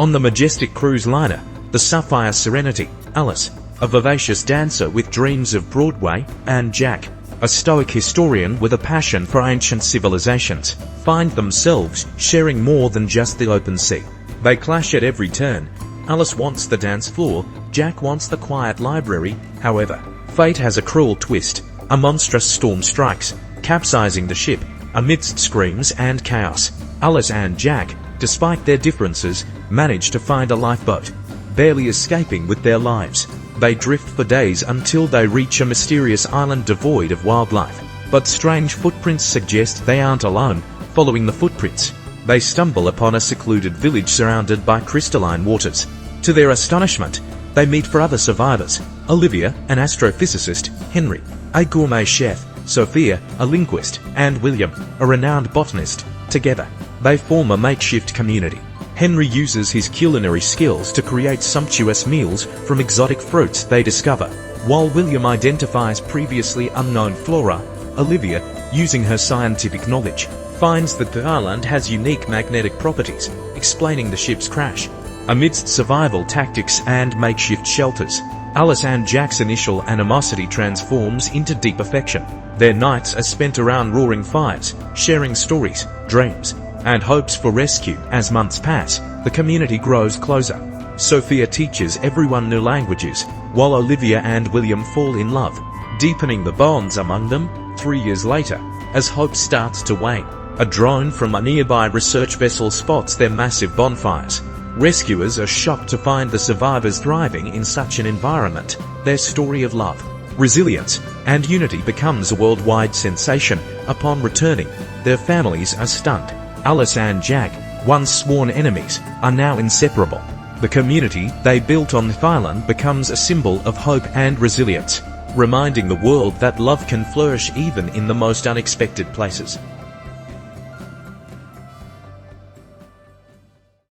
On the majestic cruise liner, the Sapphire Serenity, Alice, a vivacious dancer with dreams of Broadway, and Jack, a stoic historian with a passion for ancient civilizations, find themselves sharing more than just the open sea. They clash at every turn. Alice wants the dance floor, Jack wants the quiet library. However, fate has a cruel twist. A monstrous storm strikes, capsizing the ship. Amidst screams and chaos, Alice and Jack, despite their differences, manage to find a lifeboat. Barely escaping with their lives, they drift for days until they reach a mysterious island devoid of wildlife. But strange footprints suggest they aren't alone. Following the footprints, they stumble upon a secluded village surrounded by crystalline waters. To their astonishment, they meet four other survivors: Olivia, an astrophysicist; Henry, a gourmet chef; Sophia, a linguist; and William, a renowned botanist. Together, they form a makeshift community. Henry uses his culinary skills to create sumptuous meals from exotic fruits they discover, while William identifies previously unknown flora. Olivia, using her scientific knowledge, finds that the island has unique magnetic properties, explaining the ship's crash. Amidst survival tactics and makeshift shelters, Alice and Jack's initial animosity transforms into deep affection. Their nights are spent around roaring fires, sharing stories, dreams, and hopes for rescue. As months pass, the community grows closer. Sophia teaches everyone new languages, while Olivia and William fall in love, deepening the bonds among them. 3 years later, as hope starts to wane, a drone from a nearby research vessel spots their massive bonfires. Rescuers are shocked to find the survivors thriving in such an environment. Their story of love, resilience, and unity becomes a worldwide sensation. Upon returning, their families are stunned. Alice and Jack, once sworn enemies, are now inseparable. The community they built on the island becomes a symbol of hope and resilience, reminding the world that love can flourish even in the most unexpected places.